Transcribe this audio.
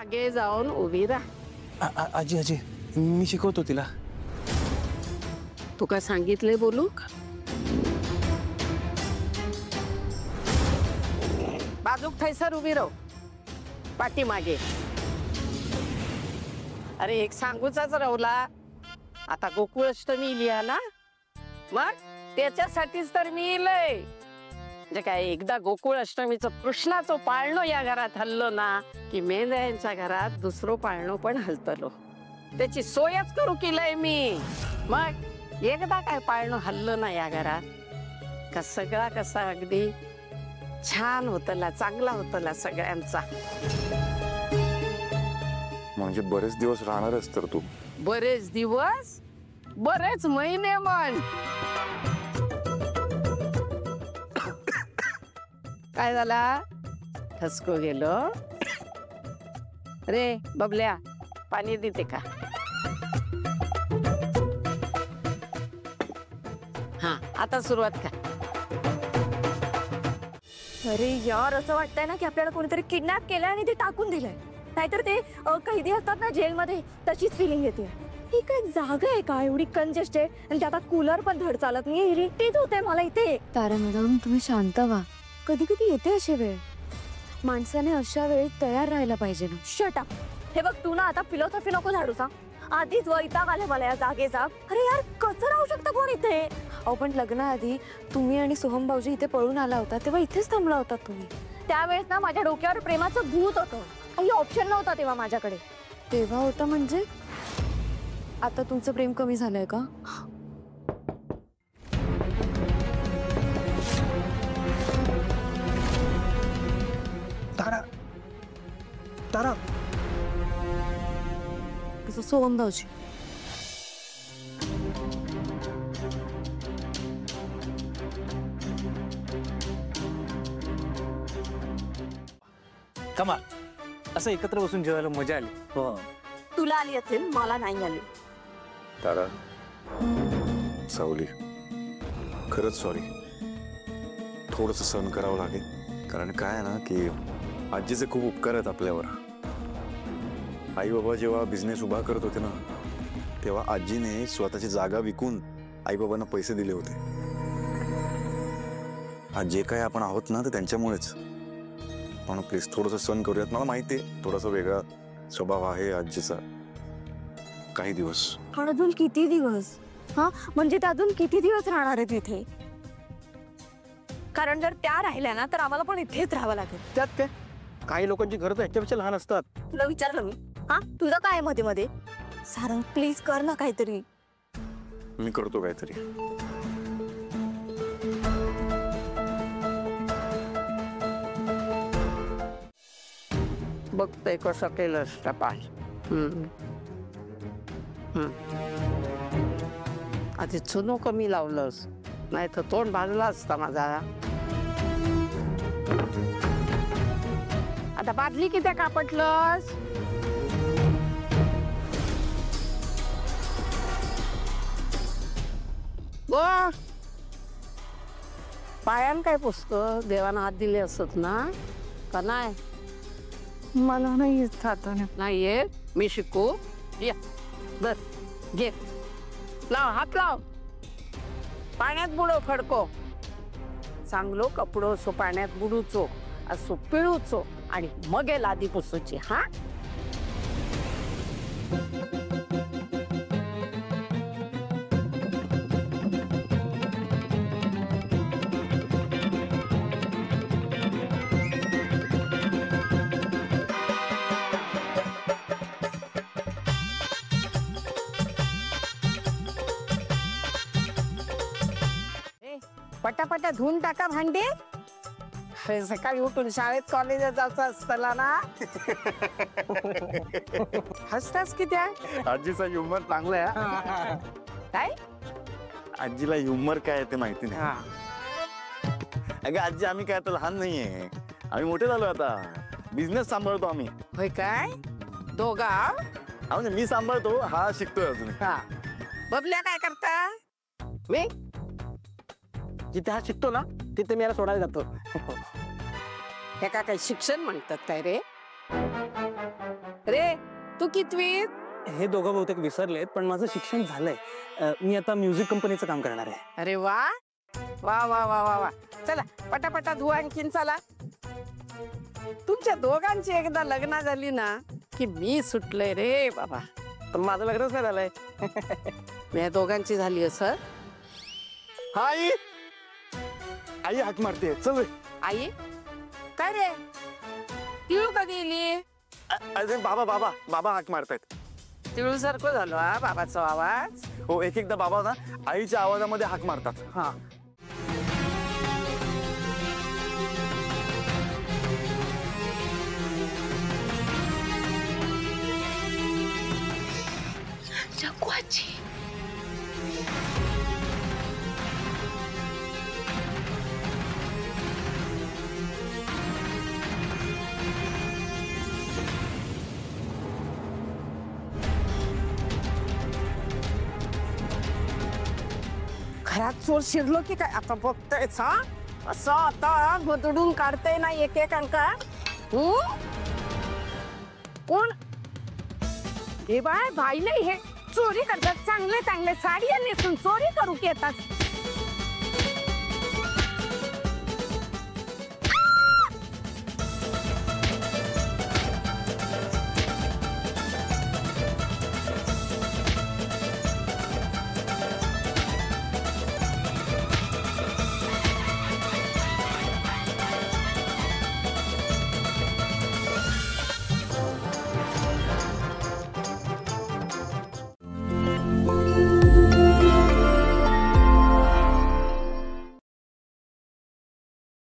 मागे जाऊन उभी राहा. आजी आजी मी शिकवतो तिला. तू का सांगितले बोलू? बाजूक थैसर उभी राहू, पाठीमागे. अरे एक सांगूचाच राहुला. आता गोकुळाष्टमी लिहा ना, मग त्याच्यासाठीच तर मी इलय. म्हणजे काय, एकदा गोकुळाष्टमीचं कृष्णाचं पाळणं या घरात हल्लो ना की मेंढ्यांच्या घरात दुसरं पाळणं पण हलतलो. त्याची सोयच करू केलंय मी. मग एकदा काय पाळणं हल्लं ना या घरात का सगळा कसा अगदी छान होतला, चांगला होतला सगळ्यांचा. म्हणजे बरेच दिवस राहणारच तर तू? बरेच दिवस, बरेच महिने म्हण. काय झाला? ठसको गेलो रे बबल्या, पाणी देते का? हा, आता सुरुवात का? अरे यार, असं वाटतंय ना की आपल्याला कोणीतरी किडनॅप केलंय आणि ते टाकून दिलंय. नाहीतर ते कैदी असतात ना जेलमध्ये, तशीच फिलिंग येते. ही काय जागा आहे का एवढी कंजेस्टेड? आणि आता कूलर पण धड चालत नाही, इरिटेट होतंय मला इथे. तारा मॅडम, तुम्ही शांत व्हा. कधी कधी येते अशी वेळ. माणसाने अशा वेळी तयार राहायला पाहिजे ना. Shut up. हे बघ, तू ना आता फिलॉसॉफी नको झाडू सा. आधीच वैताग आले मला या जागेचा. अरे यार, कसं राहू शकतं कोण इथे? अहो पण लग्नाआधी तुम्ही आणि सोहम भाऊजी इथे पळून आला होता तेव्हा इथेच थांबला होता तुम्ही. त्यावेळेस ना माझ्या डोक्यावर प्रेमाचं भूत होतं. काही ऑप्शन नव्हता तेव्हा माझ्याकडे. तेव्हा होता म्हणजे? आता तुमचं प्रेम कमी झालंय का? तारा तारा कसं सोहम भाऊजी? कमाल, असं एकत्र बसून जेवायला मजा आली. हो. तुला आली असेल, मला नाही आली. तारा, सावली, खरंच सॉरी. थोडंसं सहन करावं लागेल. कारण काय आहे ना की आजीचे खूप उपकार आहेत आपल्यावर. आई बाबा जेव्हा बिझनेस उभा करत होते ना, तेव्हा आजीने स्वतःची जागा विकून आई बाबांना पैसे दिले होते. आज जे काय आपण आहोत ना ते त्यांच्यामुळेच. म्हणून प्लीज थोडंसं सहन करूयात. मला माहिती आहे थोडासा वेगळा स्वभाव आहे आजीचा. काही दिवस. पण अजून किती दिवस? हा, म्हणजे ते अजून किती दिवस राहणार आहेत इथे? कारण जर त्या राहिल्या ना तर आम्हाला पण इथेच राहावं लागेल. त्यात काय, काही लोकांची घरं तर ह्याच्यापेक्षा लहान असतात. तुला विचारलं मी. हा, तुझं काय मध्ये मध्ये? सारंग प्लीज कर ना काहीतरी. मी करतो काहीतरी. बघतोय कसं केलंस तपास. आधी चुनो कमी लावलंस, नाही तर तोंड भाजला असता माझा. आता बादली किती कापटलंस? गो पायान काय पुसतं? देवानं हात दिले असत ना का नाही? मला नाही येत खाता. नाही येत? मी शिकू. या बर, घे, लाव, हात लाव. पाण्यात बुडो खडको. चांगलो कपडो सो पाण्यात बुडूचो, असो पिळूचो आणि मग लादी पुसूची. हा, पटापटा धुवून टाका भांडी. सकाळी उठून शाळेत कॉलेजात जायचं असताना ना. हसतास किती? आजीचा ह्युमर चांगला आहे. काय? आजीला ह्युमर काय ते माहिती नाही. अगं आजी, आम्ही काय आता लहान नाहीये, आम्ही मोठे झालो. आता बिझनेस सांभाळतो आम्ही. होय काय? दोघा? म्हणजे मी सांभाळतो, हा शिकतोय अजून. हा, बबल्या काय करता? मी जिथे हा शिकतो ना तिथे मी याला सोडायला जातो. हे का काही शिक्षण म्हणतात काय रे? तू कितवी? हे दोघं बहुतेक विसरलेत, पण माझं शिक्षण झालंय. मी आता म्युझिक कंपनीचं काम करणार आहे. अरे वा वा वा वा वा वा. चला पटापटा धुवा आणखीन चला. तुमच्या दोघांची एकदा लग्न झाली ना की मी सुटले रे बाबा. पण माझं लग्नच नाही झालंय. मी दोघांची झाली असं. आई आई हाक मारते, चल रे. आई काय रे तिळू कधी येली? अरे बाबा बाबा बाबा हाक मारतायत. तिळू सारखं झालो हा बाबाचा आवाज. हो, एक एकदा बाबा ना आईच्या आवाजामध्ये हाक मारतात. हा. घरात चोर शिरलो की काय आता बघतायच हा. असं आता बदडून काढते ना एकेकांका. कोण हे बाय भाई नाही हे चोरी करतात. चांगले चांगले साडी नेसून चोरी करू की येतात.